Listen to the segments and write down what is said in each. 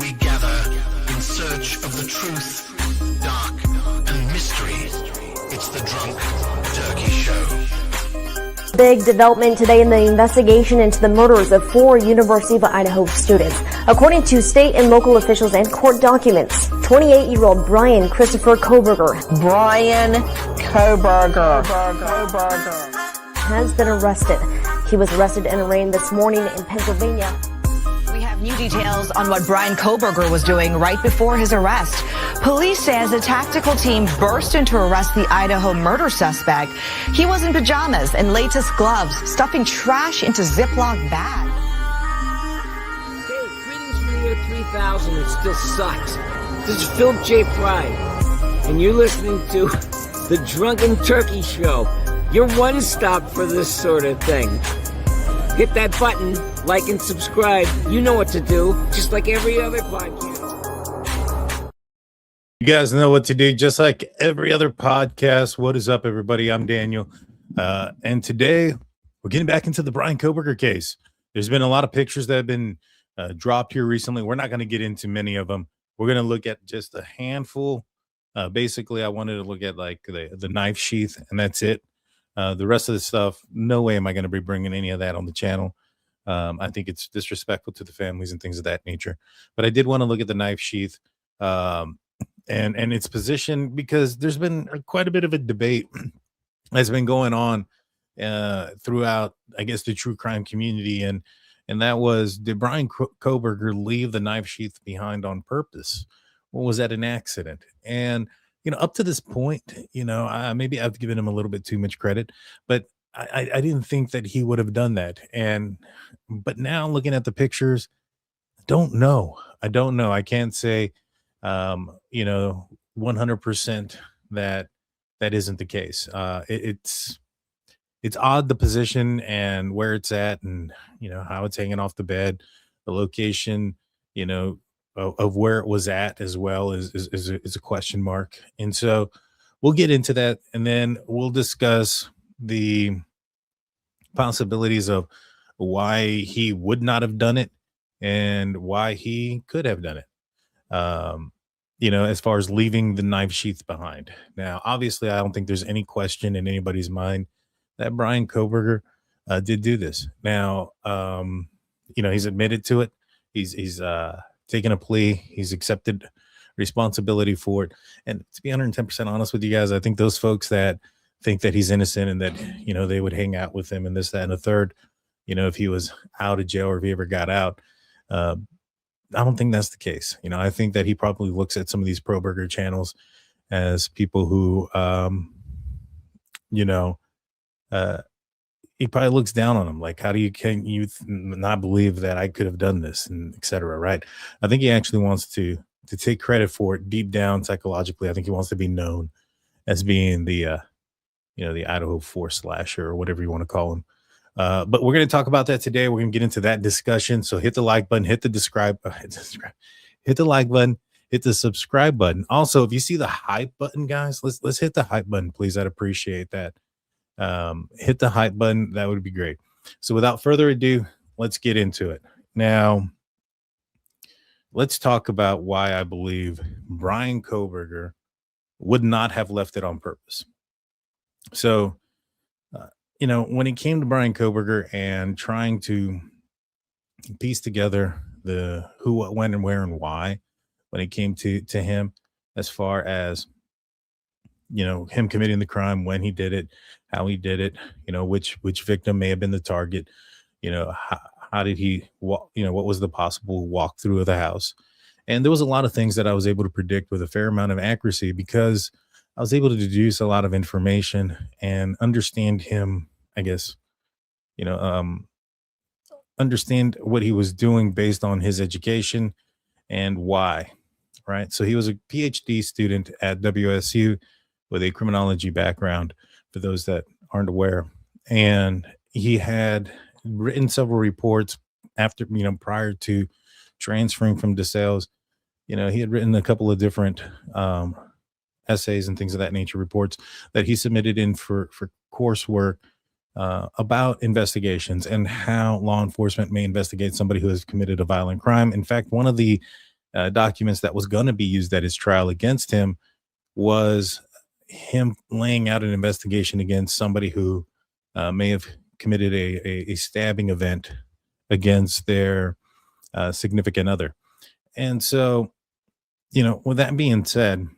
we gather in search of the truth, dark, and mystery. It's the Drunk Turkey Show. Big development today in the investigation into the murders of 4 University of Idaho students. According to state and local officials and court documents, 28-year-old Bryan Christopher Kohberger has been arrested. He was arrested and arraigned this morning in Pennsylvania. We have new details on what Bryan Kohberger was doing right before his arrest. Police says a tactical team burst in to arrest the Idaho murder suspect. He was in pajamas and latest gloves, stuffing trash into Ziploc bags. Hey, greetings from the year 3000. It still sucks. This is Phil J. Pride, and you're listening to the Drunken Turkey Show. Your one stop for this sort of thing. Hit that button, like and subscribe. You know what to do, just like every other podcast. You guys know what to do, just like every other podcast. What is up, everybody? I'm Daniel. And today, we're getting back into the Bryan Kohberger case. There's been a lot of pictures that have been dropped here recently. We're not going to get into many of them. We're going to look at just a handful. Basically, I wanted to look at like the knife sheath, and that's it. The rest of the stuff, no way am I going to be bringing any of that on the channel. I think it's disrespectful to the families and things of that nature. But I did want to look at the knife sheath and its position, because there's been quite a bit of a debate that's been going on throughout, I guess, the true crime community. And that was, did Bryan Kohberger leave the knife sheath behind on purpose? Or was that an accident? And up to this point, maybe I've given him a little bit too much credit, but I didn't think that he would have done that. But now looking at the pictures, I don't know. I can't say, 100% that isn't the case. It's odd, the position and where it's at, and, how it's hanging off the bed, the location, of where it was at as well is a question mark. And so we'll get into that, and then we'll discuss the possibilities of why he would not have done it and why he could have done it. As far as leaving the knife sheath behind. Now, obviously, I don't think there's any question in anybody's mind that Bryan Kohberger did do this. Now, he's admitted to it. He's taken a plea. He's accepted responsibility for it. And to be 110% honest with you guys, I think those folks that think that he's innocent and that, they would hang out with him and this, that, and the third, if he was out of jail or if he ever got out, I don't think that's the case. I think that he probably looks at some of these pro-burger channels as people who, he probably looks down on them. Like, can you not believe that I could have done this, and et cetera, right? I think he actually wants to take credit for it deep down psychologically. I think he wants to be known as being the Idaho 4 slasher, or whatever you want to call him. But we're going to talk about that today. We're going to get into that discussion. So hit the like button, hit the like button, hit the subscribe button. Also, if you see the hype button, guys, let's hit the hype button, please. I'd appreciate that. Hit the hype button. That would be great. So without further ado, let's get into it. Now, let's talk about why I believe Bryan Kohberger would not have left it on purpose. So, when it came to Bryan Kohberger and trying to piece together the who, what, when, and where, and why, when it came to him, as far as, him committing the crime, when he did it, how he did it, which victim may have been the target, how did he walk, what was the possible walkthrough of the house. And there was a lot of things that I was able to predict with a fair amount of accuracy, because I was able to deduce a lot of information and understand him, I guess, understand what he was doing based on his education and why, right? So he was a PhD student at WSU with a criminology background, for those that aren't aware. And he had written several reports after, prior to transferring from DeSales. He had written a couple of different essays and things of that nature, reports that he submitted in for coursework about investigations and how law enforcement may investigate somebody who has committed a violent crime. In fact, one of the documents that was going to be used at his trial against him was him laying out an investigation against somebody who may have committed a stabbing event against their significant other. And so, with that being said,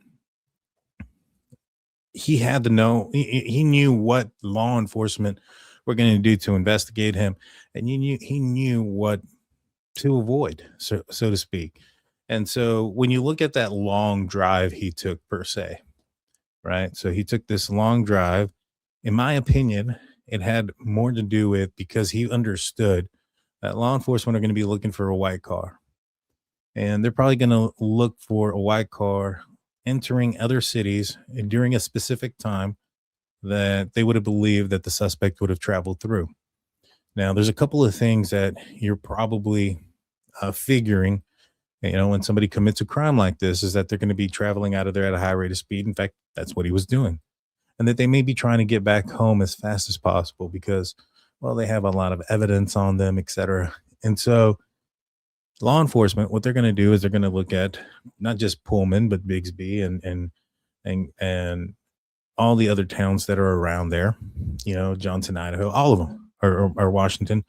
he had to know, he knew what law enforcement were going to do to investigate him. And he knew what to avoid, so to speak. And so when you look at that long drive he took, per se, right? So he took this long drive. In my opinion, it had more to do with because he understood that law enforcement are going to be looking for a white car. And they're probably going to look for a white car entering other cities during a specific time that they would have believed that the suspect would have traveled through. Now, there's a couple of things that you're probably figuring, when somebody commits a crime like this, is that they're going to be traveling out of there at a high rate of speed. In fact, that's what he was doing. And that they may be trying to get back home as fast as possible because, well, they have a lot of evidence on them, etc. And so law enforcement, what they're going to do is they're going to look at not just Pullman, but Bixby and all the other towns that are around there, Johnson, Idaho, all of them, or Washington,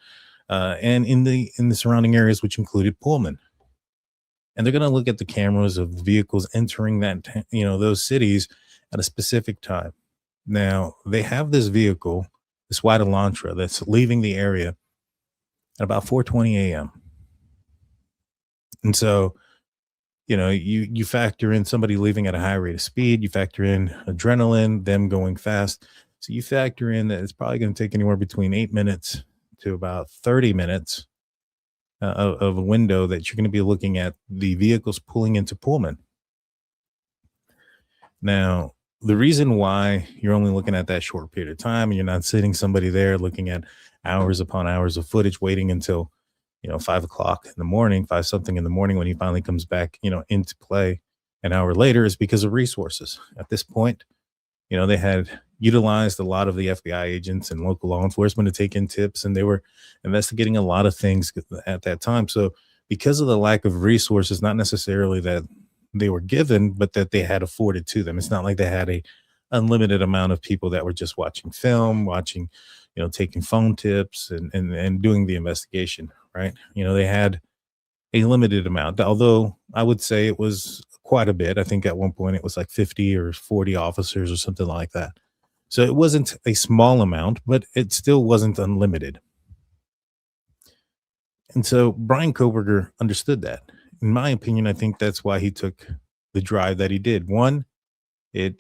and in the surrounding areas, which included Pullman. And they're going to look at the cameras of vehicles entering that, those cities at a specific time. Now, they have this vehicle, this white Elantra, that's leaving the area at about 4:20 a.m. And so, you factor in somebody leaving at a high rate of speed, you factor in adrenaline, them going fast. So you factor in that it's probably going to take anywhere between 8 minutes to about 30 minutes of a window that you're going to be looking at the vehicles pulling into Pullman. Now, the reason why you're only looking at that short period of time and you're not sitting somebody there looking at hours upon hours of footage, waiting until 5 o'clock in the morning, 5 something in the morning when he finally comes back, into play an hour later, is because of resources. At this point, they had utilized a lot of the FBI agents and local law enforcement to take in tips, and they were investigating a lot of things at that time. So because of the lack of resources, not necessarily that they were given, but that they had afforded to them. It's not like they had a unlimited amount of people that were just watching film, taking phone tips and doing the investigation. Right. They had a limited amount, although I would say it was quite a bit. I think at one point it was like 50 or 40 officers or something like that. So it wasn't a small amount, but it still wasn't unlimited. And so Bryan Kohberger understood that. In my opinion, I think that's why he took the drive that he did. One, he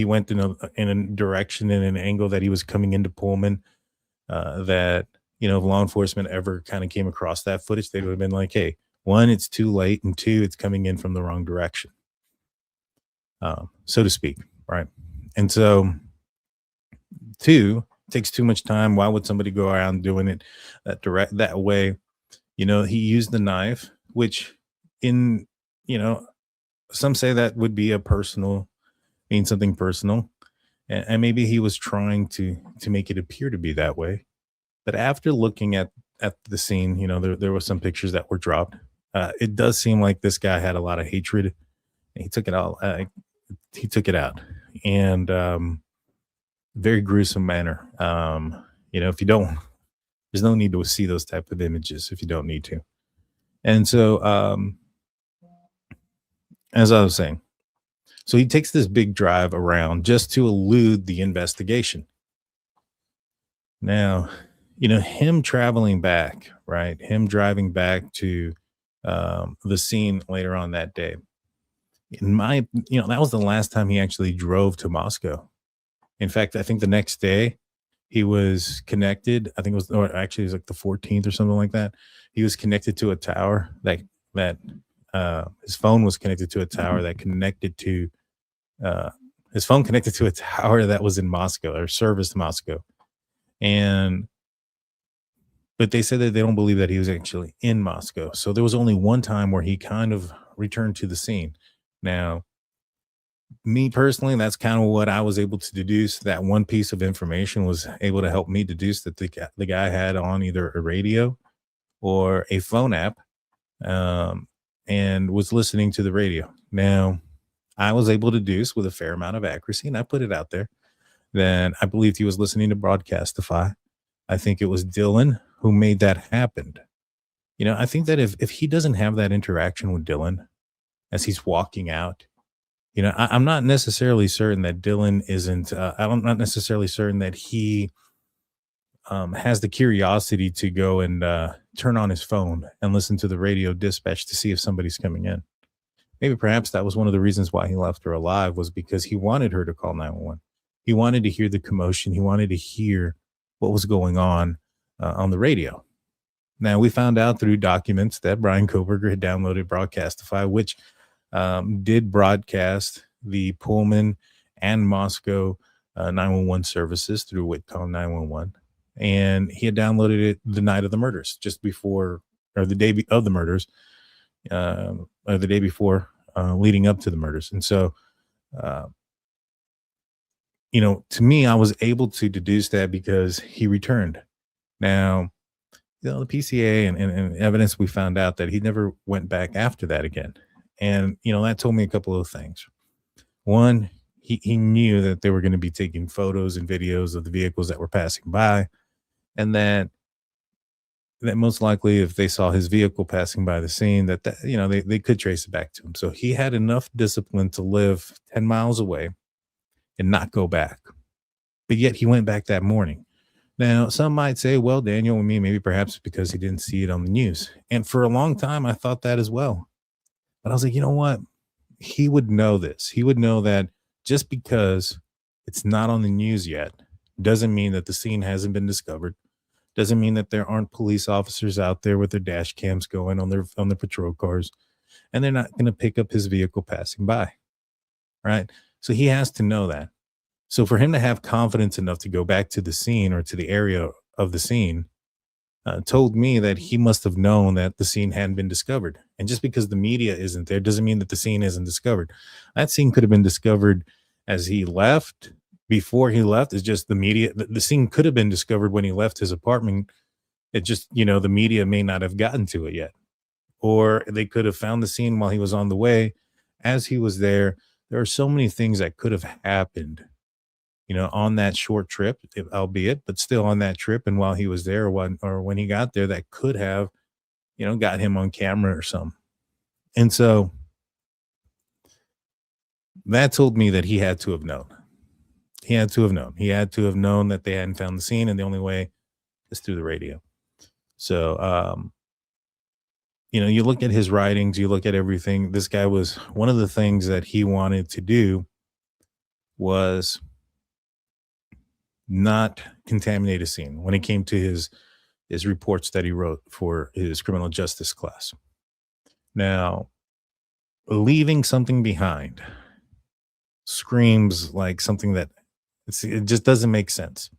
went in a direction, in an angle that he was coming into Pullman, that, if law enforcement ever kind of came across that footage, they would have been like, hey, one, it's too late, and two, it's coming in from the wrong direction, so to speak, right? And so, two, it takes too much time. Why would somebody go around doing it that way? He used the knife, which some say that would be something personal. And maybe he was trying to make it appear to be that way. But after looking at the scene, there were some pictures that were dropped. It does seem like this guy had a lot of hatred. He took it all. He took it out, and very gruesome manner. If you don't, there's no need to see those type of images if you don't need to. And so, as I was saying, so he takes this big drive around just to elude the investigation. Now, him traveling back, right? Him driving back to the scene later on that day. That was the last time he actually drove to Moscow. In fact, I think the next day he was connected. I think it was like the 14th or something like that. He was connected to a tower that his phone was connected to a tower that connected to his phone connected to a tower that was in Moscow or serviced Moscow. But they said that they don't believe that he was actually in Moscow. So there was only one time where he kind of returned to the scene. Now, me personally, that's kind of what I was able to deduce. That one piece of information was able to help me deduce that the guy had on either a radio or a phone app and was listening to the radio. Now, I was able to deduce with a fair amount of accuracy, and I put it out there, that I believed he was listening to Broadcastify. I think it was Dylan who made that happen. I think that if he doesn't have that interaction with Dylan as he's walking out, I'm not necessarily certain that Dylan isn't, I'm not necessarily certain that he has the curiosity to go and turn on his phone and listen to the radio dispatch to see if somebody's coming in. Maybe perhaps that was one of the reasons why he left her alive, was because he wanted her to call 911. He wanted to hear the commotion. He wanted to hear what was going on the radio. Now, we found out through documents that Bryan Kohberger had downloaded Broadcastify, which did broadcast the Pullman and Moscow 911 services through Whitcomb 911. And he had downloaded it the night of the murders, just before, or the day of the murders, or the day before, leading up to the murders. And so, to me, I was able to deduce that because he returned. Now, the PCA and evidence, we found out that he never went back after that again. And, that told me a couple of things. One, he knew that they were going to be taking photos and videos of the vehicles that were passing by. And that most likely, if they saw his vehicle passing by the scene, that they could trace it back to him. So he had enough discipline to live 10 miles away and not go back. But yet he went back that morning. Now, some might say, well, Daniel, maybe perhaps because he didn't see it on the news. And for a long time, I thought that as well. But I was like, you know what? He would know this. He would know that just because it's not on the news yet doesn't mean that the scene hasn't been discovered. Doesn't mean that there aren't police officers out there with their dash cams going on their patrol cars, and they're not going to pick up his vehicle passing by. Right? So he has to know that. So for him to have confidence enough to go back to the scene, or to the area of the scene, told me that he must have known that the scene hadn't been discovered. And just because the media isn't there doesn't mean that the scene isn't discovered. That scene could have been discovered as he left. Before he left, is just the media. The scene could have been discovered when he left his apartment. It just, the media may not have gotten to it yet. Or they could have found the scene while he was on the way. As he was there, there are so many things that could have happened, on that short trip, albeit, but still on that trip. And while he was there, or when he got there, that could have, got him on camera or something. And so that told me that he had to have known. He had to have known. He had to have known that they hadn't found the scene, and the only way is through the radio. So, you look at his writings, you look at everything. This guy was, one of the things that he wanted to do was not contaminate a scene when it came to his reports that he wrote for his criminal justice class. Now, leaving something behind screams like something that it just doesn't make sense.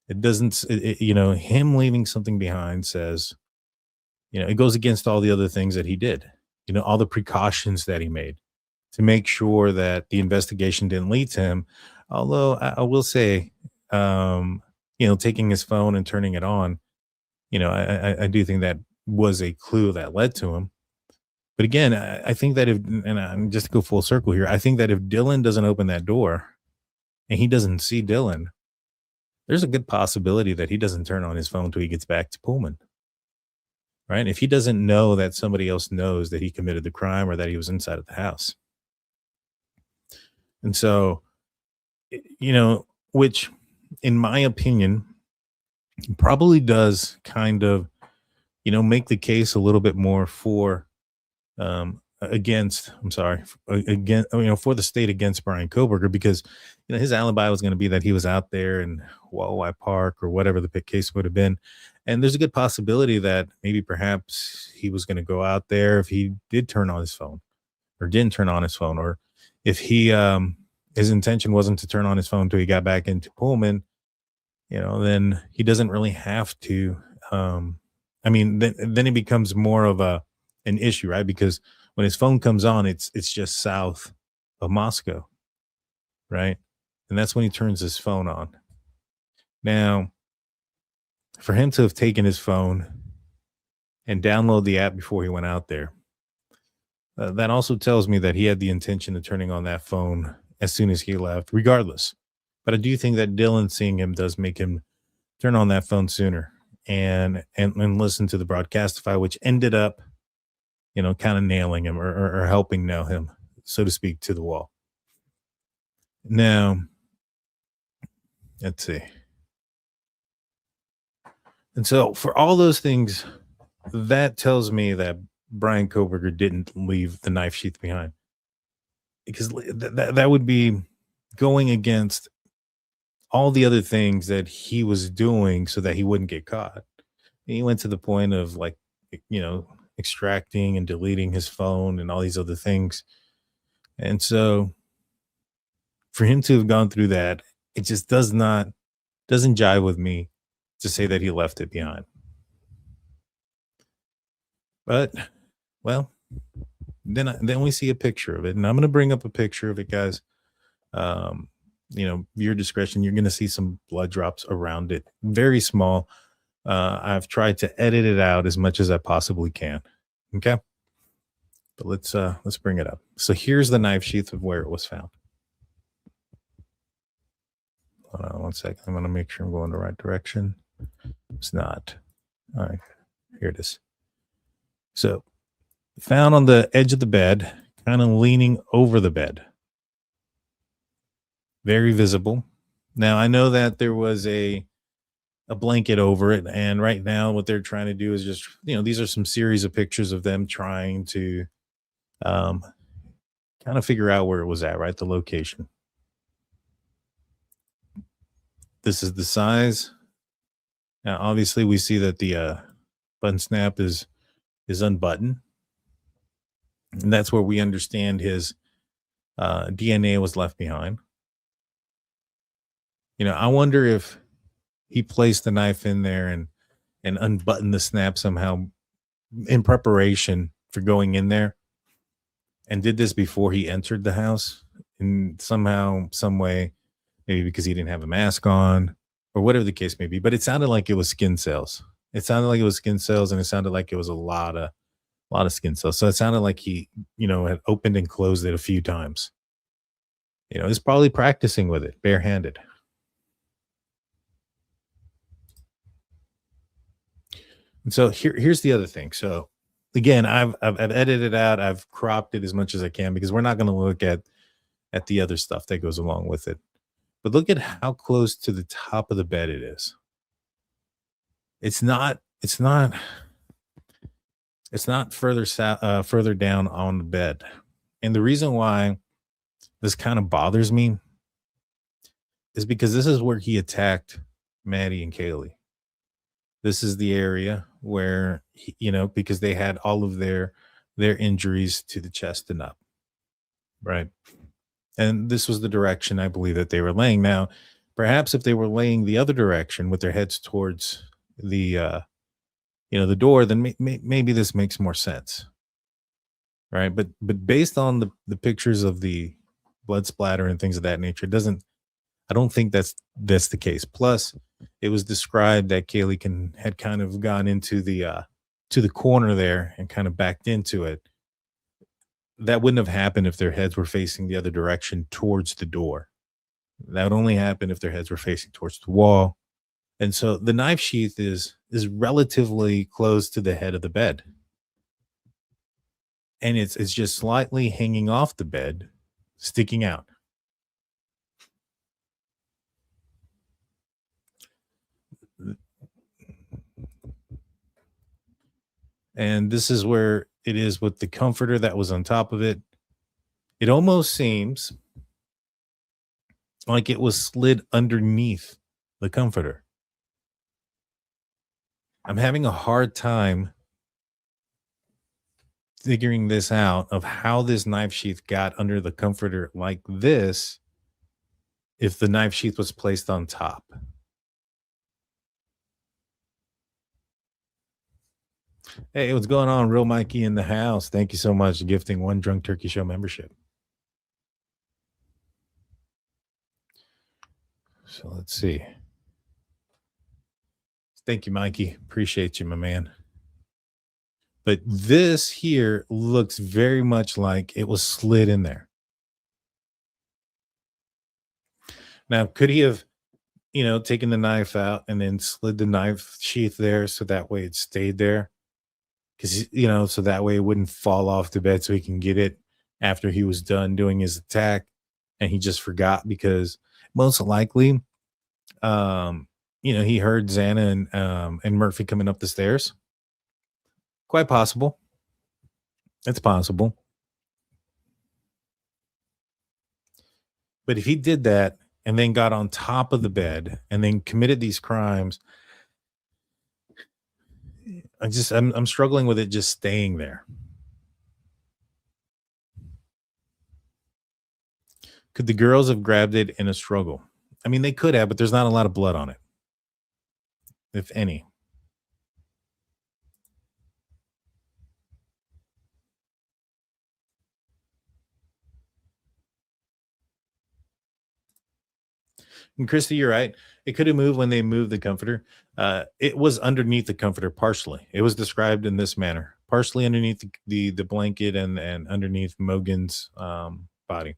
It doesn't, him leaving something behind says, it goes against all the other things that he did, all the precautions that he made to make sure that the investigation didn't lead to him. Although I will say, taking his phone and turning it on, I do think that was a clue that led to him. But again, I think that I'm just to go full circle here, I think that if Dylan doesn't open that door and he doesn't see Dylan, there's a good possibility that he doesn't turn on his phone till he gets back to Pullman. Right? If he doesn't know that somebody else knows that he committed the crime or that he was inside of the house. And so, which in my opinion probably does kind of, make the case a little bit more for for the state against Bryan Kohberger, because his alibi was going to be that he was out there in Walleye Park or whatever the case would have been, and there's a good possibility that maybe perhaps he was going to go out there if he did turn on his phone, or didn't turn on his phone, or if he his intention wasn't to turn on his phone until he got back into Pullman, then he doesn't really have to. Then it becomes more of an issue, right? Because when his phone comes on, it's just south of Moscow, right? And that's when he turns his phone on. Now, for him to have taken his phone and download the app before he went out there. That also tells me that he had the intention of turning on that phone as soon as he left, regardless. But I do think that Dylan seeing him does make him turn on that phone sooner and listen to the Broadcastify, which ended up, kind of nailing him or helping nail him, so to speak, to the wall. Now, let's see. And so for all those things, that tells me that Bryan Kohberger didn't leave the knife sheath behind, because that would be going against all the other things that he was doing so that he wouldn't get caught. He went to the point of extracting and deleting his phone and all these other things. And so for him to have gone through that, it just doesn't jive with me to say that he left it behind. But, well, then we see a picture of it, and I'm going to bring up a picture of it, guys. Your discretion, you're going to see some blood drops around it, very small. I've tried to edit it out as much as I possibly can. Okay. But let's bring it up. So here's the knife sheath of where it was found. Hold on 1 second. I'm going to make sure I'm going the right direction. It's not. All right. Here it is. So found on the edge of the bed, kind of leaning over the bed. Very visible. Now, I know that there was a blanket over it, and right now what they're trying to do is just, these are some series of pictures of them trying to kind of figure out where it was at, right? The location. This is the size. Now, obviously, we see that the button snap is unbuttoned, and that's where we understand his DNA was left behind. I wonder if he placed the knife in there and unbuttoned the snap somehow in preparation for going in there, and did this before he entered the house in somehow, some way, maybe because he didn't have a mask on or whatever the case may be. But it sounded like it was skin cells. It sounded like it was skin cells, and it sounded like it was a lot of skin cells. So it sounded like he, had opened and closed it a few times. He's probably practicing with it barehanded. And so here's the other thing. So again, I've edited it out. I've cropped it as much as I can because we're not going to look at the other stuff that goes along with it. But look at how close to the top of the bed it is. It's not further down on the bed. And the reason why this kind of bothers me is because this is where he attacked Maddie and Kaylee. This is the area where, because they had all of their injuries to the chest and up, right? And this was the direction I believe that they were laying. Now, perhaps if they were laying the other direction with their heads towards the door, then maybe this makes more sense, right? But based on the pictures of the blood splatter and things of that nature, I don't think that's the case. Plus, it was described that Kaylee had kind of gone into to the corner there and kind of backed into it. That wouldn't have happened if their heads were facing the other direction towards the door. That would only happen if their heads were facing towards the wall. And so the knife sheath is relatively close to the head of the bed. And it's just slightly hanging off the bed, sticking out. And this is where it is with the comforter that was on top of it. It almost seems like it was slid underneath the comforter. I'm having a hard time figuring this out of how this knife sheath got under the comforter like this if the knife sheath was placed on top. Hey, what's going on? Real Mikey in the house. Thank you so much for gifting one Drunk Turkey Show membership. So let's see. Thank you, Mikey. Appreciate you, my man. But this here looks very much like it was slid in there. Now, could he have, taken the knife out and then slid the knife sheath there so that way it stayed there? Because, so that way it wouldn't fall off the bed so he can get it after he was done doing his attack and he just forgot because most likely, he heard Xana and Murphy coming up the stairs. Quite possible. It's possible. But if he did that and then got on top of the bed and then committed these crimes, I'm struggling with it just staying there. Could the girls have grabbed it in a struggle? I mean, they could have, but there's not a lot of blood on it, if any. And Christy, you're right. It could have moved when they moved the comforter. It was underneath the comforter partially. It was described in this manner, partially underneath the blanket and underneath Mogen's body.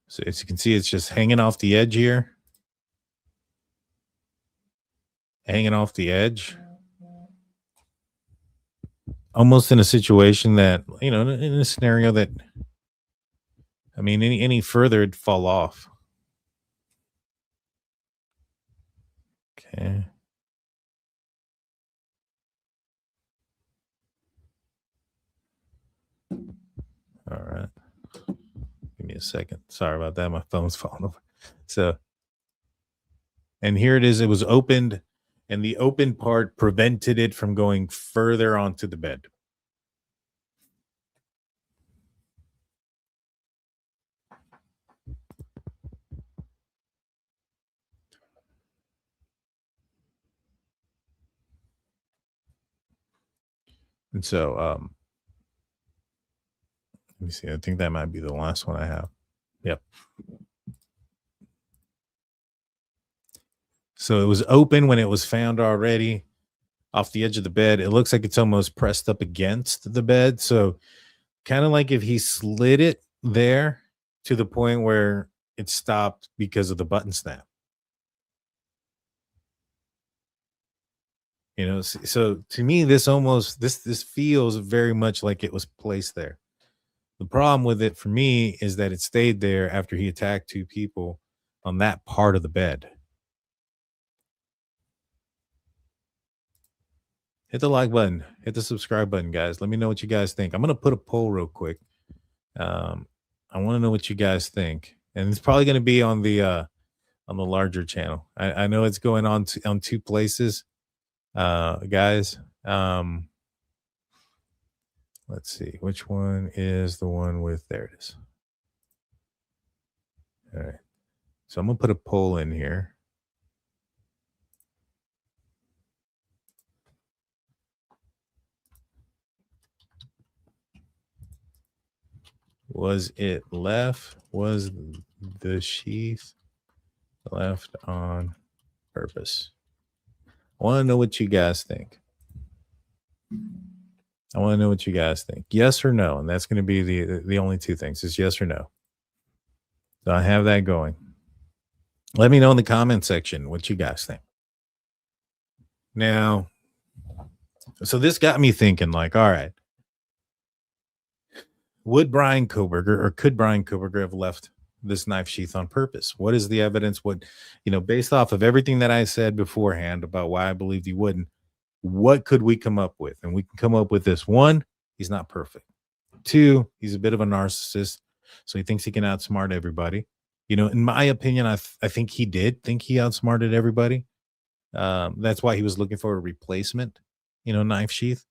So as you can see, it's just hanging off the edge here. Hanging off the edge. Almost in a situation that, in a scenario that, I mean, any further it'd fall off. Okay. All right. Give me a second. Sorry about that. My phone's falling over. So, and here it is. It was opened, and the open part prevented it from going further onto the bed. And so, let me see. I think that might be the last one I have. Yep. So it was open when it was found already off the edge of the bed. It looks like it's almost pressed up against the bed. So kind of like if he slid it there to the point where it stopped because of the button snap. So to me, this feels very much like it was placed there. The problem with it for me is that it stayed there after he attacked two people on that part of the bed. Hit the like button, hit the subscribe button, guys. Let me know what you guys think. I'm going to put a poll real quick. I want to know what you guys think. And it's probably going to be on the larger channel. I know it's going on two places. Guys, let's see which one is the one with, there it is. All right, so I'm gonna put a poll in here. Was it left? Was the sheath left on purpose? I want to know what you guys think. Yes or no. And that's going to be the only two things is yes or no. So I have that going. Let me know in the comment section what you guys think. Now, so this got me thinking like, all right, would Bryan Kohberger or could Bryan Kohberger have left this knife sheath on purpose? What is the evidence? What, based off of everything that I said beforehand about why I believed he wouldn't, what could we come up with? And we can come up with this. One, he's not perfect. Two, he's a bit of a narcissist. So he thinks he can outsmart everybody. In my opinion, I think he did think he outsmarted everybody. That's why he was looking for a replacement, knife sheath.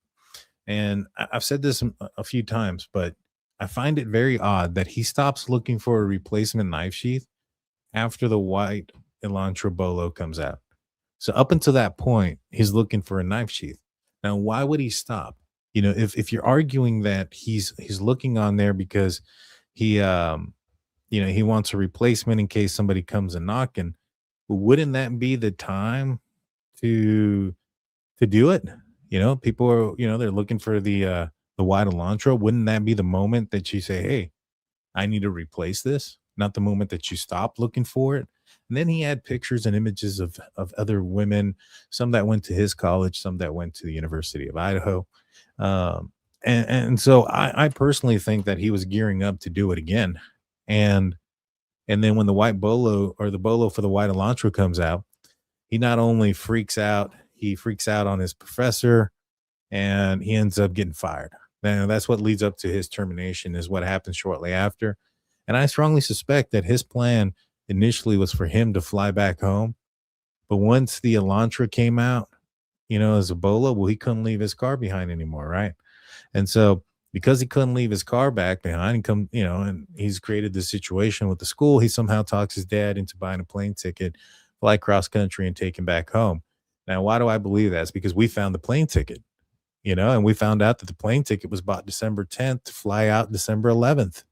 And I've said this a few times, but I find it very odd that he stops looking for a replacement knife sheath after the white Elantra Bolo comes out. So up until that point, he's looking for a knife sheath. Now, why would he stop? If you're arguing that he's looking on there because he wants a replacement in case somebody comes a knocking. But wouldn't that be the time to do it? People are, they're looking for the wide Elantra. Wouldn't that be the moment that you say, hey, I need to replace this? Not the moment that you stop looking for it. And then he had pictures and images of other women, some that went to his college, some that went to the University of Idaho. And so I personally think that he was gearing up to do it again. And then when the white bolo or the bolo for the white Elantra comes out, he not only freaks out, he freaks out on his professor, and he ends up getting fired. And that's what leads up to his termination, is what happens shortly after. And I strongly suspect that his plan initially was for him to fly back home. But once the Elantra came out, as a bolo, well, he couldn't leave his car behind anymore, right? And so because he couldn't leave his car back behind and he's created this situation with the school, he somehow talks his dad into buying a plane ticket, fly cross country, and take him back home. Now, why do I believe that? It's because we found the plane ticket, and we found out that the plane ticket was bought December 10th to fly out December 11th.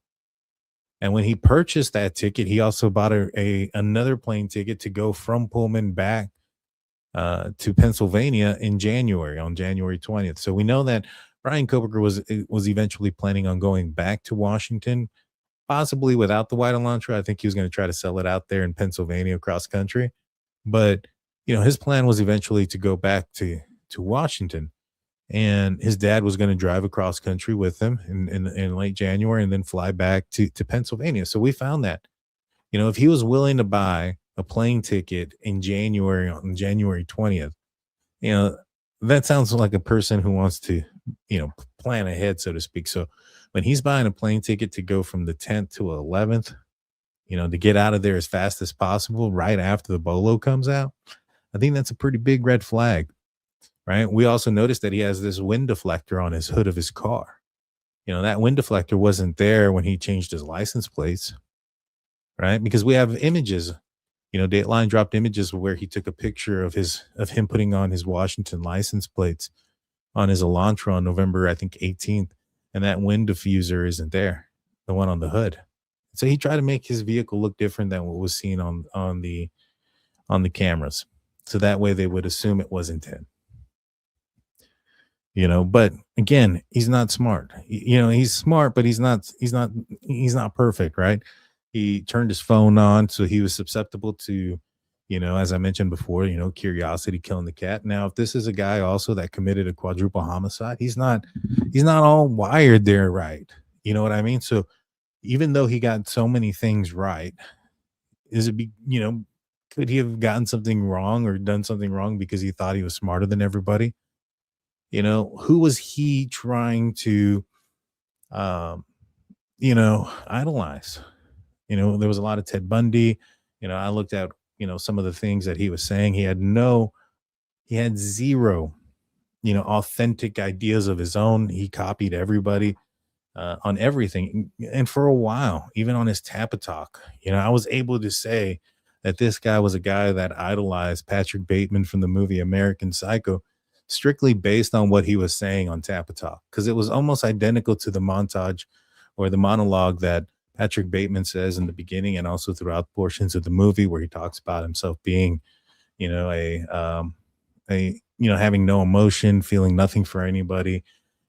And when he purchased that ticket, he also bought another plane ticket to go from Pullman back to Pennsylvania on January 20th. So we know that Bryan Kohberger was eventually planning on going back to Washington, possibly without the white Elantra. I think he was going to try to sell it out there in Pennsylvania cross country. But, his plan was eventually to go back to Washington. And his dad was going to drive across country with him in late January and then fly back to Pennsylvania. So we found that, if he was willing to buy a plane ticket on January 20th, that sounds like a person who wants to, plan ahead, so to speak. So when he's buying a plane ticket to go from the 10th to 11th, to get out of there as fast as possible right after the bolo comes out, I think that's a pretty big red flag. Right. We also noticed that he has this wind deflector on his hood of his car. That wind deflector wasn't there when he changed his license plates. Right. Because we have images, Dateline dropped images where he took a picture of him putting on his Washington license plates on his Elantra on November, I think, 18th. And that wind diffuser isn't there, the one on the hood. So he tried to make his vehicle look different than what was seen on the cameras. So that way they would assume it wasn't him. But again, he's not smart. He's smart, but he's not perfect, right? He turned his phone on, so he was susceptible to, as I mentioned before, curiosity killing the cat. Now, if this is a guy also that committed a quadruple homicide, he's not all wired there, right? You know what I mean? So even though he got so many things right, could he have gotten something wrong or done something wrong because he thought he was smarter than everybody? Who was he trying to, idolize? There was a lot of Ted Bundy. I looked at, some of the things that he was saying. He had zero, authentic ideas of his own. He copied everybody on everything. And for a while, even on his Tappa Talk, I was able to say that this guy was a guy that idolized Patrick Bateman from the movie American Psycho, strictly based on what he was saying on Tappa Talk, because it was almost identical to the montage or the monologue that Patrick Bateman says in the beginning and also throughout portions of the movie where he talks about himself being, having no emotion, feeling nothing for anybody,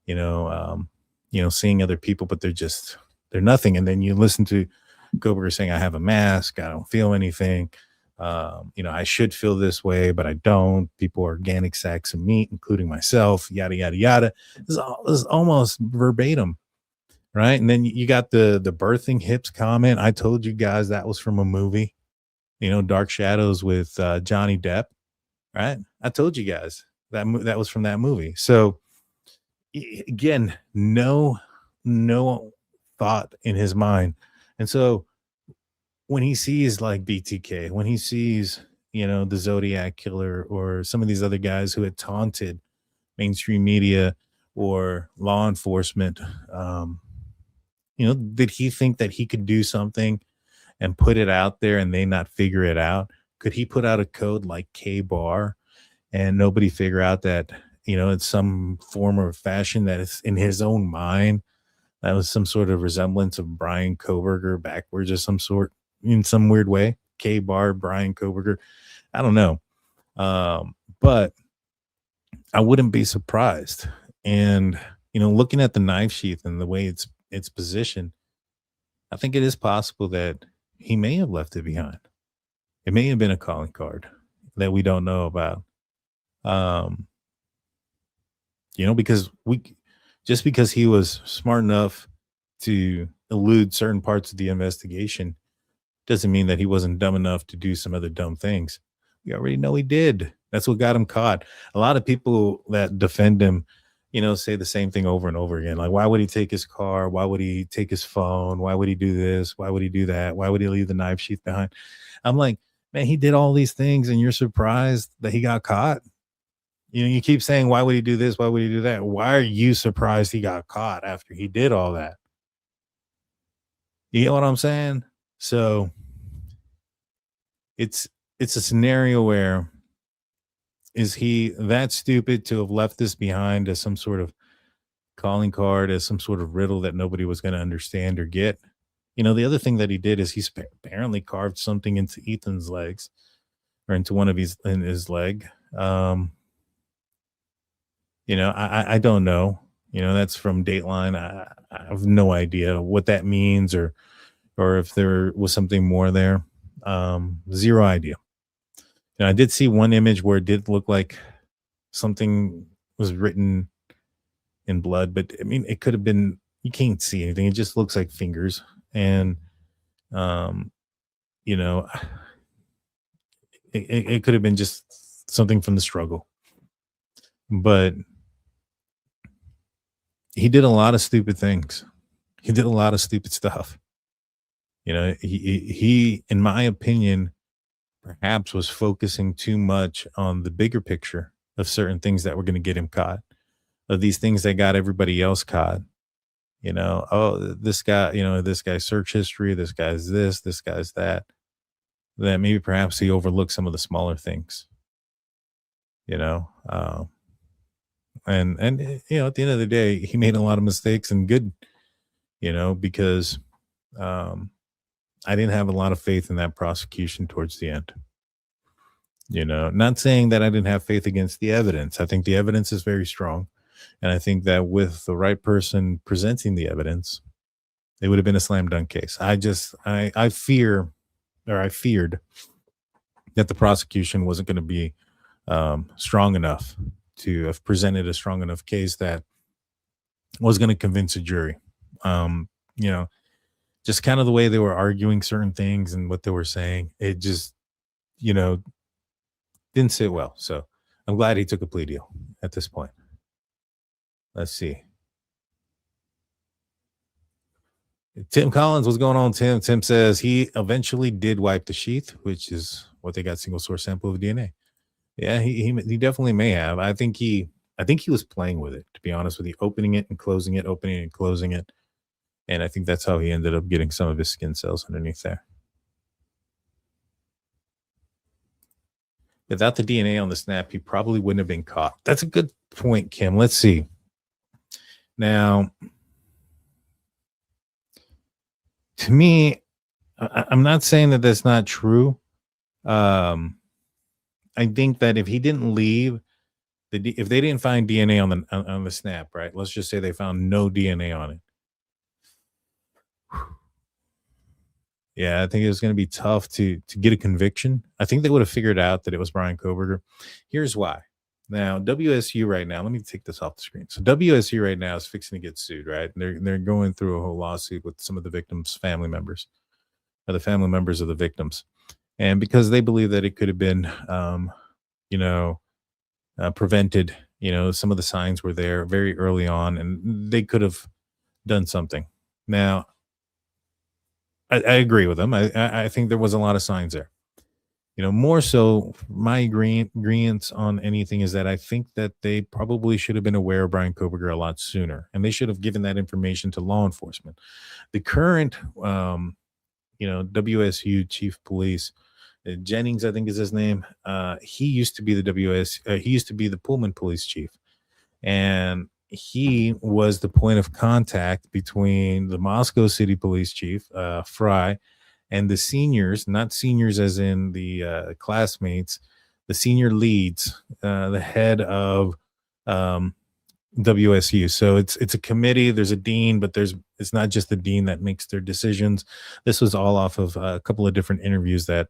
seeing other people, but they're nothing. And then you listen to Kohberger saying, I have a mask, I don't feel anything. I should feel this way, but I don't. People are organic sacks of meat, including myself, yada, yada, yada. This is almost verbatim, right? And then you got the birthing hips comment. I told you guys that was from a movie, Dark Shadows with Johnny Depp, right? I told you guys that was from that movie. So again, no thought in his mind. And so when he sees like BTK, when he sees, the Zodiac Killer or some of these other guys who had taunted mainstream media or law enforcement, did he think that he could do something and put it out there and they not figure it out? Could he put out a code like K-bar and nobody figure out that, it's some form or fashion that is in his own mind That was some sort of resemblance of Bryan Kohberger backwards of some sort in some weird way. K-bar, Bryan Kohberger. I don't know. But I wouldn't be surprised. And, looking at the knife sheath and the way it's positioned, I think it is possible that he may have left it behind. It may have been a calling card that we don't know about. Because because he was smart enough to elude certain parts of the investigation doesn't mean that he wasn't dumb enough to do some other dumb things. We already know he did. That's what got him caught. A lot of people that defend him, say the same thing over and over again. Like, why would he take his car? Why would he take his phone? Why would he do this? Why would he do that? Why would he leave the knife sheath behind? I'm like, man, he did all these things and you're surprised that he got caught? You keep saying, why would he do this? Why would he do that? Why are you surprised he got caught after he did all that? You get what I'm saying? So it's a scenario where, is he that stupid to have left this behind as some sort of calling card, as some sort of riddle that nobody was going to understand or get? The other thing that he did is he apparently carved something into Ethan's legs, or into one of his leg. I don't know. That's from Dateline. I have no idea what that means, or if there was something more there. Zero idea. I did see one image where it did look like something was written in blood, but I mean, it could have been, you can't see anything. It just looks like fingers. And, it could have been just something from the struggle. But he did a lot of stupid things. He did a lot of stupid stuff. He, in my opinion, perhaps was focusing too much on the bigger picture of certain things that were going to get him caught, of these things that got everybody else caught. This guy, this guy's search history, this guy's this guy's that maybe perhaps he overlooked some of the smaller things, and at the end of the day, he made a lot of mistakes, and good, because I didn't have a lot of faith in that prosecution towards the end. Not saying that I didn't have faith against the evidence. I think the evidence is very strong. And I think that with the right person presenting the evidence, it would have been a slam dunk case. I feared that the prosecution wasn't going to be strong enough to have presented a strong enough case that was going to convince a jury. Just kind of the way they were arguing certain things and what they were saying, it just, didn't sit well. So I'm glad he took a plea deal at this point. Let's see. Tim Collins, what's going on, Tim? Tim says he eventually did wipe the sheath, which is what they got single source sample of DNA. Yeah, he definitely may have. I think he was playing with it, to be honest with you, opening it and closing it, opening and closing it. And I think that's how he ended up getting some of his skin cells underneath there. Without the DNA on the snap, he probably wouldn't have been caught. That's a good point, Kim. Let's see. Now, to me, I'm not saying that that's not true. I think that if he didn't leave, if they didn't find DNA on the snap, right? Let's just say they found no DNA on it. Yeah, I think it was going to be tough to get a conviction. I think they would have figured out that it was Bryan Kohberger. Here's why. Now, WSU right now, let me take this off the screen. So WSU right now is fixing to get sued, right? And they're going through a whole lawsuit with some of the victims' family members, or the family members of the victims. And because they believe that it could have been, prevented, some of the signs were there very early on, and they could have done something. Now, I agree with them. I think there was a lot of signs there. More so, my agreement on anything is that I think that they probably should have been aware of Bryan Kohberger a lot sooner, and they should have given that information to law enforcement. The current, WSU chief of police, Jennings, I think is his name. He used to be the he used to be the Pullman police chief, and he was the point of contact between the Moscow City Police Chief, Fry, and the seniors, not seniors as in the classmates, the senior leads, the head of WSU. So it's a committee. There's a dean, but it's not just the dean that makes their decisions. This was all off of a couple of different interviews that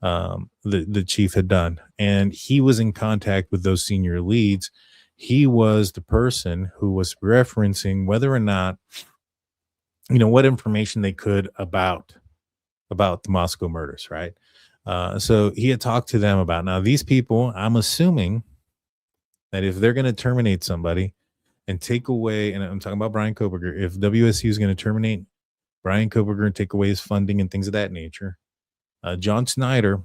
the chief had done, and he was in contact with those senior leads. He was the person who was referencing whether or not, what information they could about the Moscow murders, right? So he had talked to them about, now these people, I'm assuming that if they're going to terminate somebody and take away, and I'm talking about Bryan Kohberger, if WSU is going to terminate Bryan Kohberger and take away his funding and things of that nature, John Snyder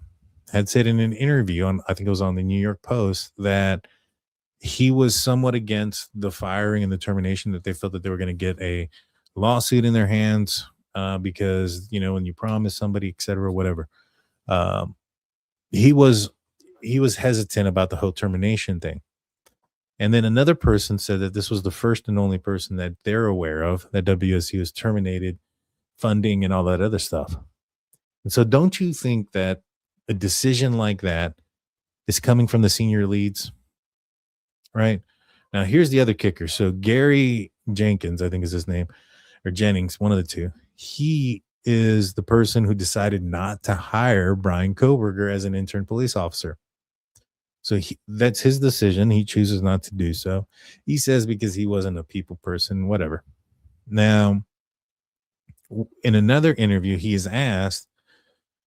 had said in an interview on, I think it was on the New York Post, that he was somewhat against the firing and the termination, that they felt that they were going to get a lawsuit in their hands because, when you promise somebody, et cetera, whatever. He was hesitant about the whole termination thing. And then another person said that this was the first and only person that they're aware of that WSU has terminated funding and all that other stuff. And so don't you think that a decision like that is coming from the senior leads? Right? Now, here's the other kicker. So Gary Jenkins, I think is his name, or Jennings, one of the two. He is the person who decided not to hire Bryan Kohberger as an intern police officer. So that's his decision. He chooses not to do so. He says because he wasn't a people person, whatever. Now, in another interview, he is asked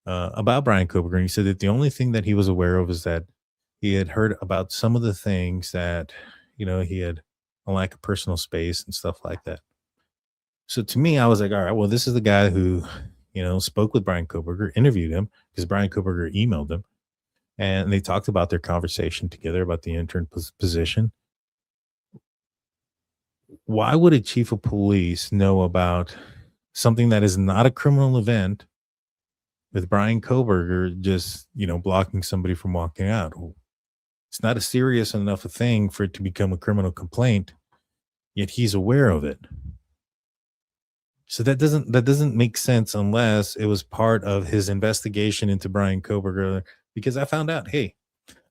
about Bryan Kohberger, and he said that the only thing that he was aware of is that he had heard about some of the things that, he had a lack of personal space and stuff like that. So to me, I was like, all right, well, this is the guy who, spoke with Bryan Kohberger, interviewed him because Bryan Kohberger emailed him, and they talked about their conversation together about the intern position. Why would a chief of police know about something that is not a criminal event with Bryan Kohberger just, blocking somebody from walking out? It's not a serious enough a thing for it to become a criminal complaint, yet he's aware of it. So that doesn't make sense unless it was part of his investigation into Bryan Kohberger, because I found out, hey,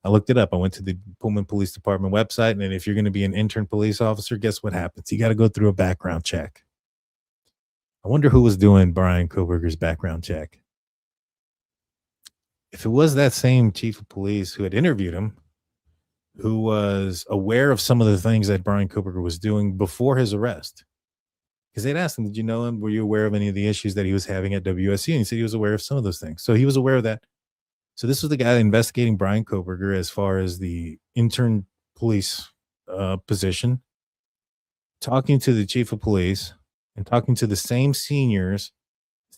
I looked it up. I went to the Pullman Police Department website, and if you're going to be an intern police officer, guess what happens? You got to go through a background check. I wonder who was doing Bryan Kohberger's background check. If it was that same chief of police who had interviewed him, who was aware of some of the things that Bryan Kohberger was doing before his arrest, because they'd asked him, did you know him? Were you aware of any of the issues that he was having at WSU? And he said he was aware of some of those things. So he was aware of that. So this was the guy investigating Bryan Kohberger as far as the intern police position, talking to the chief of police and talking to the same senior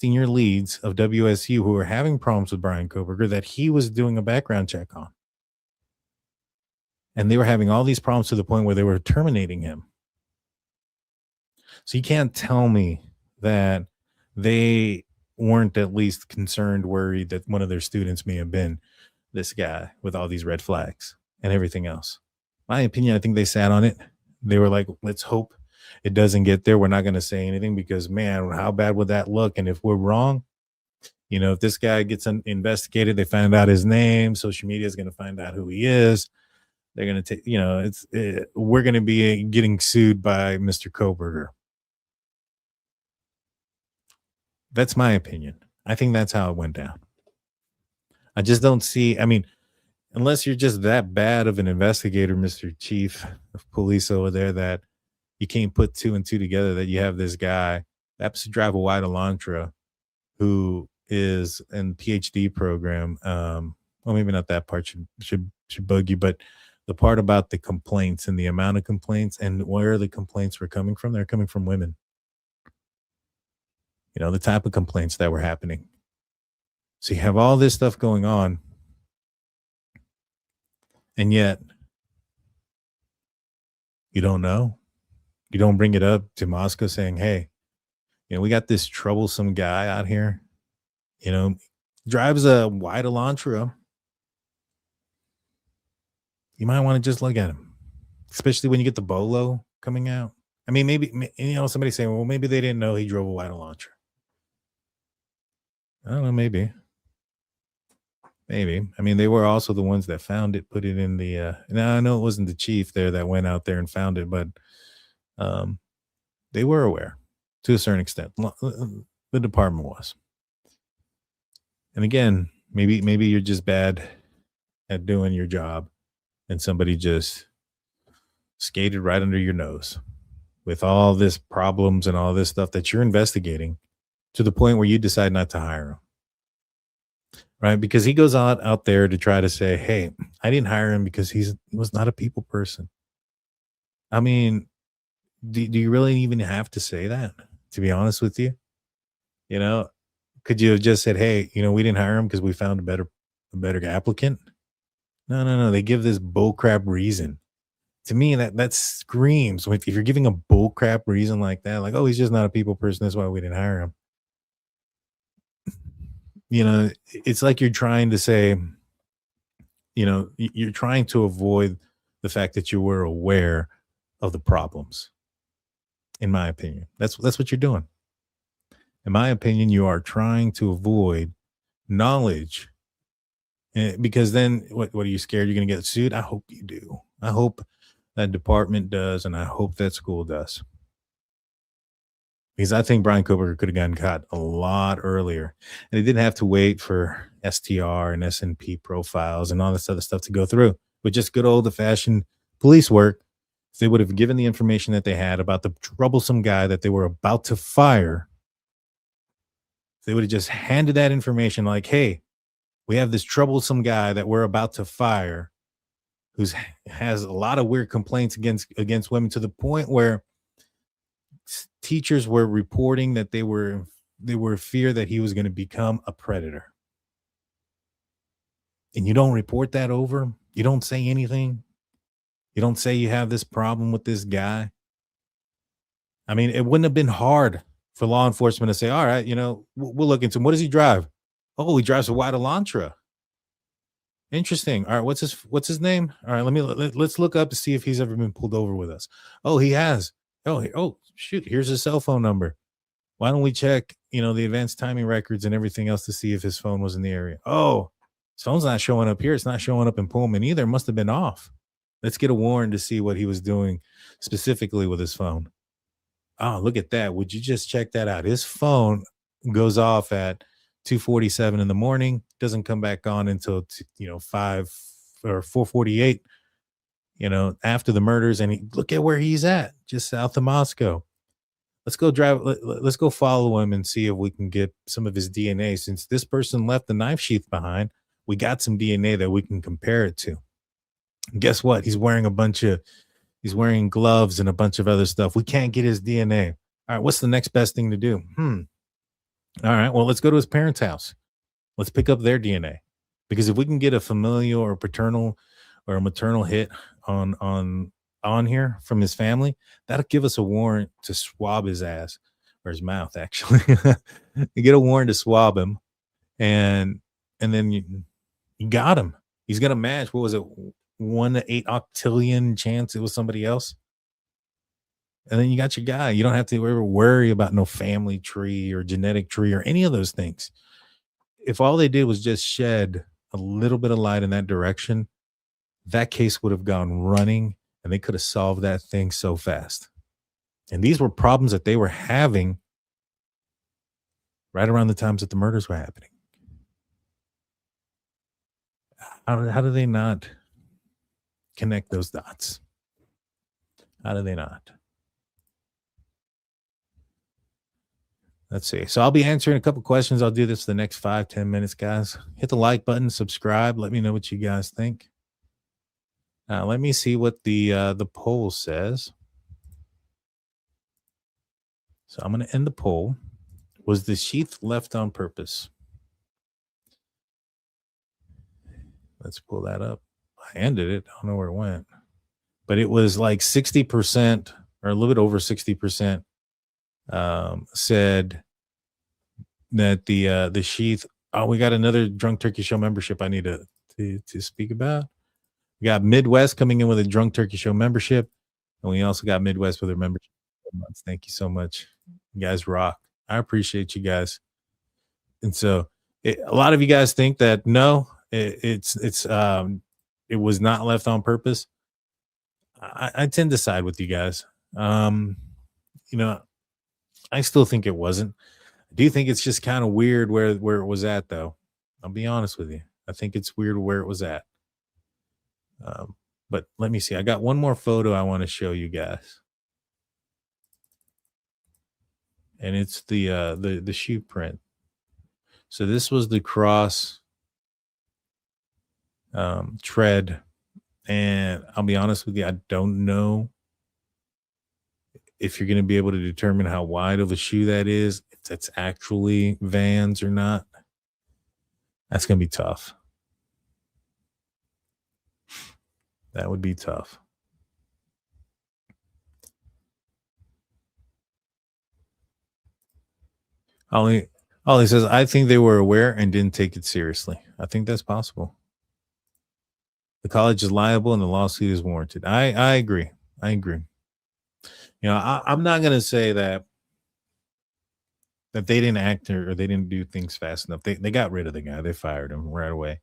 leads of WSU who were having problems with Bryan Kohberger that he was doing a background check on. And they were having all these problems to the point where they were terminating him. So you can't tell me that they weren't at least concerned, worried that one of their students may have been this guy with all these red flags and everything else. My opinion, I think they sat on it. They were like, let's hope it doesn't get there. We're not going to say anything because, man, how bad would that look? And if we're wrong, if this guy gets investigated, they find out his name, social media is going to find out who he is. They're going to take, we're going to be getting sued by Mr. Kohberger. That's my opinion. I think that's how it went down. I just don't see, unless you're just that bad of an investigator, Mr. Chief of Police over there, that you can't put two and two together, that you have this guy that happens to drive a white Elantra who is in PhD program. Well, maybe not that part should bug you, but the part about the complaints and the amount of complaints and where the complaints were coming from, they're coming from women. The type of complaints that were happening. So you have all this stuff going on, and yet you don't know. You don't bring it up to Moscow saying, hey, we got this troublesome guy out here, drives a white Elantra. You might want to just look at him, especially when you get the bolo coming out. I mean, maybe, somebody saying, well, maybe they didn't know he drove a white Elantra. I don't know, maybe. Maybe. I mean, they were also the ones that found it, put it in the now I know it wasn't the chief there that went out there and found it, but they were aware to a certain extent. The department was. And again, maybe you're just bad at doing your job and somebody just skated right under your nose with all this problems and all this stuff that you're investigating to the point where you decide not to hire him. Right? Because he goes out there to try to say, hey, I didn't hire him because he was not a people person. I mean, do you really even have to say that, to be honest with you? Could you have just said, hey, we didn't hire him because we found a better applicant? No. They give this bullcrap reason. To me, that screams, if you're giving a bullcrap reason like that, like, oh, he's just not a people person, that's why we didn't hire him. It's like you're trying to say, you're trying to avoid the fact that you were aware of the problems. In my opinion, that's what you're doing. In my opinion, you are trying to avoid knowledge, because then what are you scared you're going to get sued? I hope you do. I hope that department does, and I hope that school does. Because I think Bryan Kohberger could have gotten caught a lot earlier. And they didn't have to wait for STR and S&P profiles and all this other stuff to go through. With just good old-fashioned police work, they would have given the information that they had about the troublesome guy that they were about to fire. They would have just handed that information like, hey, we have this troublesome guy that we're about to fire who has a lot of weird complaints against women, to the point where teachers were reporting that they were fear that he was going to become a predator. And you don't report that over. You don't say anything. You don't say you have this problem with this guy. I mean, it wouldn't have been hard for law enforcement to say, all right, we'll look into him. What does he drive? Oh, he drives a white Elantra. Interesting. All right, what's his name? All right, let's look up to see if he's ever been pulled over with us. Oh, he has. Oh, shoot, here's his cell phone number. Why don't we check, the advanced timing records and everything else to see if his phone was in the area? Oh, his phone's not showing up here. It's not showing up in Pullman either. It must have been off. Let's get a warrant to see what he was doing specifically with his phone. Oh, look at that. Would you just check that out? His phone goes off at 2:47 in the morning, doesn't come back on until 5 or 4:48, after the murders. And look at where he's at, just south of Moscow. Let's go follow him and see if we can get some of his DNA. Since this person left the knife sheath behind, we got some DNA that we can compare it to. And guess what? He's wearing gloves and a bunch of other stuff. We can't get his DNA. All right, what's the next best thing to do? All right, well, let's go to his parents' house. Let's pick up their DNA. Because if we can get a familial or paternal or a maternal hit on here from his family, that'll give us a warrant to swab his ass, or his mouth, actually. You get a warrant to swab him, and then you got him. He's gonna match, what was it, 1 to 8 octillion chance it was somebody else. And then you got your guy. You don't have to ever worry about no family tree or genetic tree or any of those things. If all they did was just shed a little bit of light in that direction, that case would have gone running, and they could have solved that thing so fast. And these were problems that they were having right around the times that the murders were happening. How do they not connect those dots? How do they not? Let's see. So I'll be answering a couple questions. I'll do this for the next 5-10 minutes, guys. Hit the like button, subscribe. Let me know what you guys think. Let me see what the poll says. So I'm going to end the poll. Was the sheath left on purpose? Let's pull that up. I ended it. I don't know where it went. But it was like 60% or a little bit over 60% said that the sheath. Oh, we got another Drunk Turkey Show membership I need to speak about. We got Midwest coming in with a Drunk Turkey Show membership. And we also got Midwest with their membership. Thank you so much. You guys rock. I appreciate you guys. And so a lot of you guys think that no, it was not left on purpose. I tend to side with you guys. You know, I still think it wasn't. I do think it's just kind of weird where it was at, though. I'll be honest with you. I think it's weird where it was at. But let me see. I got one more photo I want to show you guys. And it's the shoe print. So this was the cross tread. And I'll be honest with you, I don't know if you're going to be able to determine how wide of a shoe that is, if that's actually Vans or not. That's going to be tough. That would be tough. Ollie says, I think they were aware and didn't take it seriously. I think that's possible. The college is liable and the lawsuit is warranted. I agree. I agree. You know, I'm not going to say that they didn't act or they didn't do things fast enough. They got rid of the guy. They fired him right away.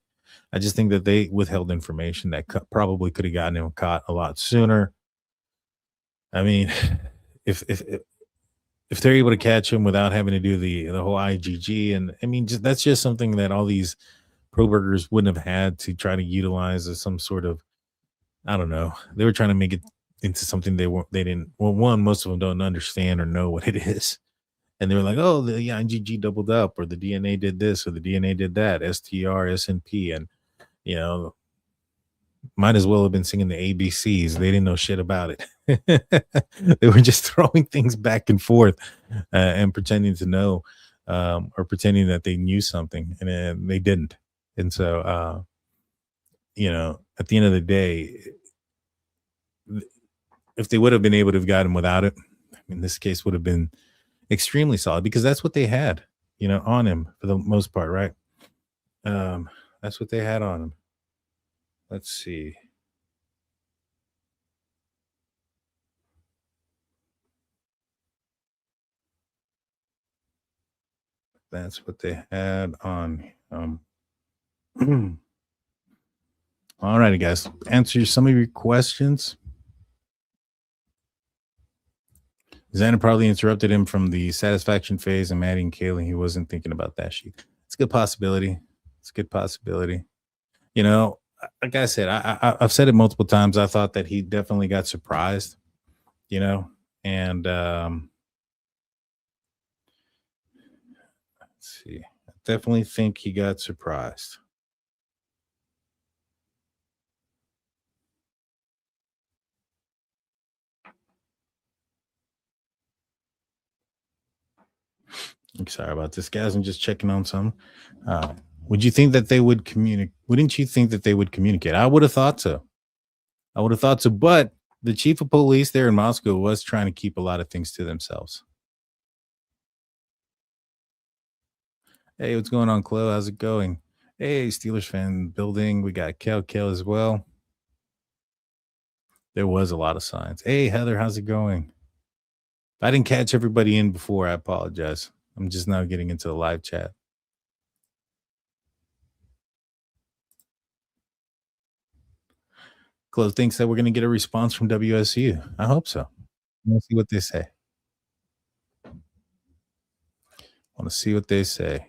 I just think that they withheld information that probably could have gotten him caught a lot sooner. I mean, if they're able to catch him without having to do the whole IGG, and I mean, that's just something that all these pro burgers wouldn't have had to try to utilize as some sort of, I don't know. They were trying to make it into something they didn't. Well, one, most of them don't understand or know what it is. And they were like, oh, the IgG doubled up, or the DNA did this, or the DNA did that, STR, SNP. And, you know, might as well have been singing the ABCs. They didn't know shit about it. They were just throwing things back and forth and pretending to know or pretending that they knew something, and they didn't. And so, you know, at the end of the day, if they would have been able to have gotten him without it, I mean, this case would have been extremely solid because that's what they had, you know, on him for the most part, right? That's what they had on him. Let's see. That's what they had on all righty, guys. Answer some of your questions. Xana probably interrupted him from the satisfaction phase and Maddie and Kaylee. He wasn't thinking about that sheet. It's a good possibility. It's a good possibility. You know, like I said, I've said it multiple times. I thought that he definitely got surprised, you know, and let's see. I definitely think he got surprised. I'm sorry about this, guys. I'm just checking on some. Would you think that they would communicate? Wouldn't you think that they would communicate? I would have thought so. But the chief of police there in Moscow was trying to keep a lot of things to themselves. Hey, what's going on, Chloe? How's it going? Hey, Steelers fan building. We got Kel as well. There was a lot of signs. Hey, Heather, how's it going? If I didn't catch everybody in before, I apologize. I'm just now getting into the live chat. Chloe thinks that we're going to get a response from WSU. I hope so. We'll see what they say. Want to see what they say.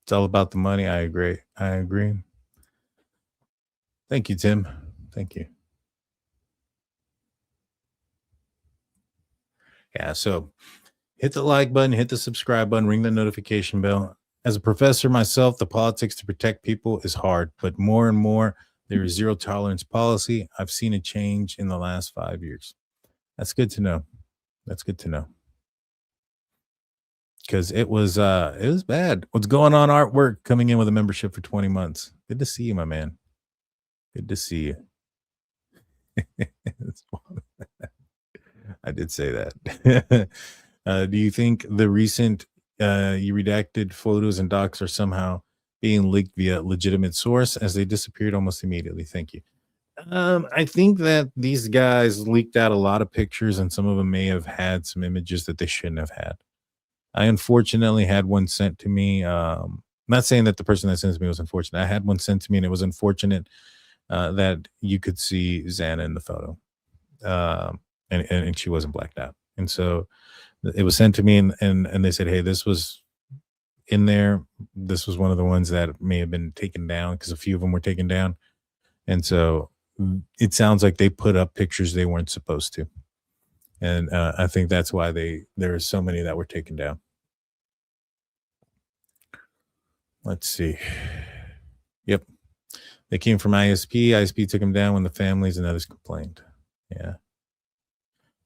It's all about the money. I agree. Thank you, Tim. Thank you. Yeah, so hit the like button, hit the subscribe button, ring the notification bell. As a professor myself, the politics to protect people is hard, but more and more, there is zero tolerance policy. I've seen a change in the last 5 years. That's good to know. Because it was bad. What's going on, Artwork, coming in with a membership for 20 months. Good to see you, my man. Good to see you. I did say that. Do you think the recent you redacted photos and docs are somehow being leaked via legitimate source as they disappeared almost immediately. Thank you. I think that these guys leaked out a lot of pictures, and some of them may have had some images that they shouldn't have had. I unfortunately had one sent to me. Not saying that the person that sent it to me was unfortunate. I had one sent to me, and it was unfortunate that you could see Xana in the photo, and she wasn't blacked out. And so it was sent to me, and they said, "Hey, this was in there. This was one of the ones that may have been taken down because a few of them were taken down." And so it sounds like they put up pictures they weren't supposed to. And I think that's why there are so many that were taken down. Let's see. Yep. They came from ISP. ISP took them down when the families and others complained. Yeah.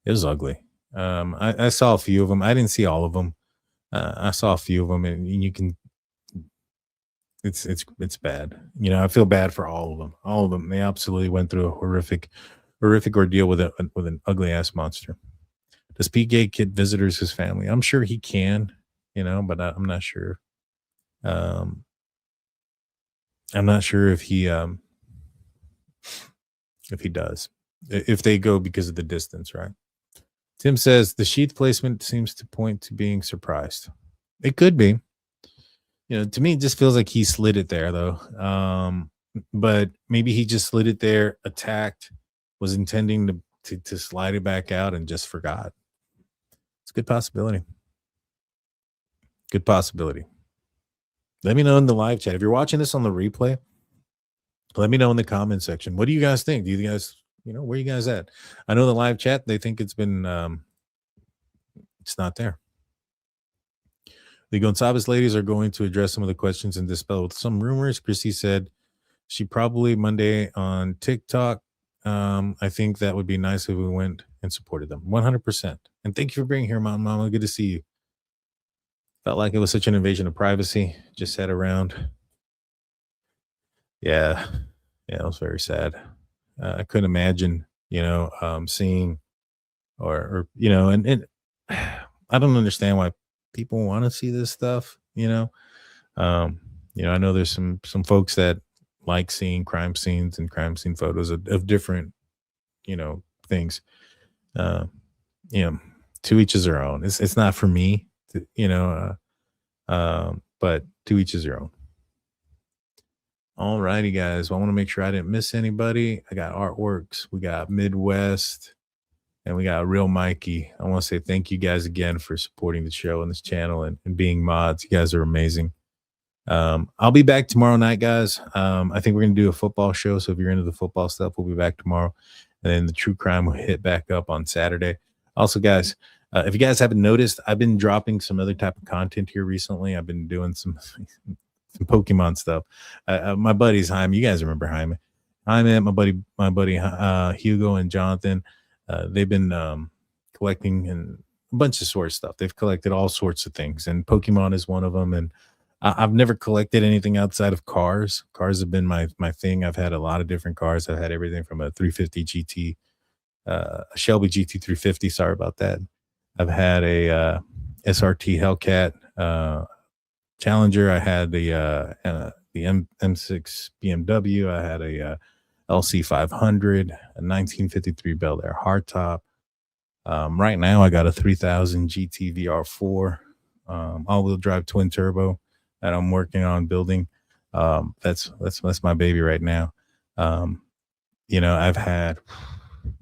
It was ugly. I saw a few of them. I didn't see all of them. I saw a few of them, and you can, it's bad. You know, I feel bad for all of them. All of them. They absolutely went through a horrific ordeal with an ugly ass monster. Does Pete get visitors his family? I'm sure he can, you know, but I'm not sure. I'm not sure if he does. If they go because of the distance, right? Tim says the sheath placement seems to point to being surprised. It could be. You know, to me, it just feels like he slid it there, though. But maybe he just slid it there, attacked, was intending to slide it back out, and just forgot. It's a good possibility. Good possibility. Let me know in the live chat. If you're watching this on the replay, let me know in the comment section. What do you guys think? Do you guys, you know, where you guys at? I know the live chat, they think it's been, it's not there. The Goncalves ladies are going to address some of the questions and dispel some rumors. Chrissy said she probably Monday on TikTok. I think that would be nice if we went and supported them 100%. And thank you for being here, Mama. Good to see you. Felt like it was such an invasion of privacy. Just sat around. Yeah, it was very sad. I couldn't imagine, you know, seeing or you know, and I don't understand why people want to see this stuff, you know. I know there's some folks that like seeing crime scenes and crime scene photos of different, you know, things. To each is their own. It's not for me, but to each is their own. All righty, guys. Well, I want to make sure I didn't miss anybody. I got Artworks. We got Midwest. And we got Real Mikey. I want to say thank you guys again for supporting the show and this channel and being mods. You guys are amazing. I'll be back tomorrow night, guys. I think we're going to do a football show. So if you're into the football stuff, we'll be back tomorrow. And then the true crime will hit back up on Saturday. Also, guys, if you guys haven't noticed, I've been dropping some other type of content here recently. I've been doing some Pokemon stuff. My buddies, Jaime. You guys remember Jaime? Jaime, my buddy Hugo and Jonathan. They've been collecting and a bunch of sort of stuff. They've collected all sorts of things, and Pokemon is one of them. And I've never collected anything outside of cars. Cars have been my thing. I've had a lot of different cars. I've had everything from a 350 GT, a Shelby GT 350. Sorry about that. I've had a SRT Hellcat Challenger. I had the M6 BMW. I had a LC 500, a 1953 Bel Air hardtop. Right now, I got a 3000 GT VR4, all-wheel drive twin turbo that I'm working on building. That's my baby right now. I've had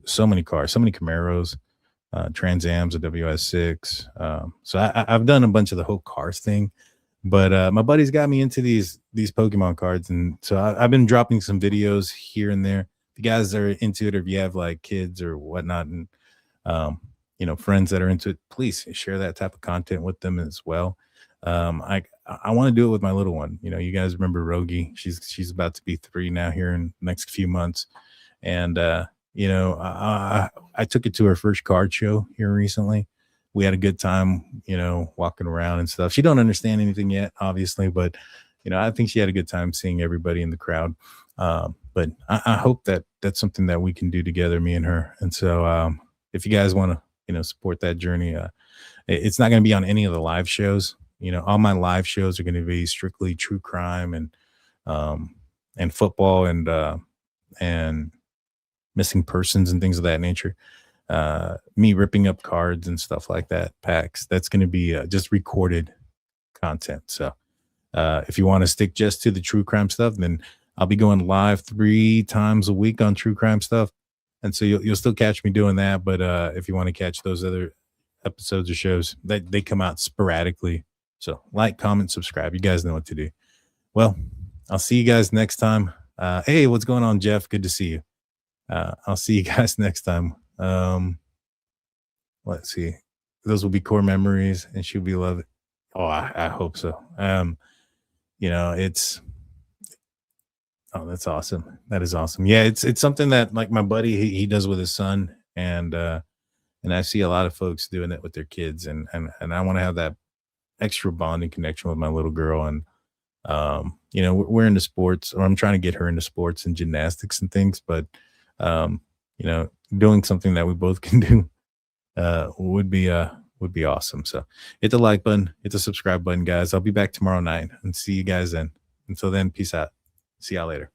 so many cars, so many Camaros, Trans Ams, a WS6. So I've done a bunch of the whole cars thing. But my buddies got me into these Pokemon cards, and so I've been dropping some videos here and there. If you guys are into it, or if you have like kids or whatnot, and friends that are into it, please share that type of content with them as well. I want to do it with my little one. You know, you guys remember Rogie? She's about to be 3 now here in the next few months, and I took it to her first card show here recently. We had a good time, walking around and stuff. She don't understand anything yet, obviously, but, I think she had a good time seeing everybody in the crowd. But I hope that that's something that we can do together, me and her. And so if you guys want to, support that journey, it's not going to be on any of the live shows. all my live shows are going to be strictly true crime and football and missing persons and things of that nature. Me ripping up cards and stuff like that, packs. That's going to be just recorded content. So if you want to stick just to the true crime stuff, then I'll be going live 3 times a week on true crime stuff. And so you'll still catch me doing that. But if you want to catch those other episodes or shows, they come out sporadically. So like, comment, subscribe. You guys know what to do. Well, I'll see you guys next time. Hey, what's going on, Jeff? Good to see you. I'll see you guys next time. Let's see. Those will be core memories, and she'll be loved. Oh, I hope so. That's awesome. That is awesome. Yeah, it's something that like my buddy he does with his son, and I see a lot of folks doing it with their kids, and I want to have that extra bonding connection with my little girl. And we're into sports, or I'm trying to get her into sports and gymnastics and things, but doing something that we both can do would be awesome. So hit the like button, hit the subscribe button, guys. I'll be back tomorrow night and see you guys then. Until then, peace out. See y'all later.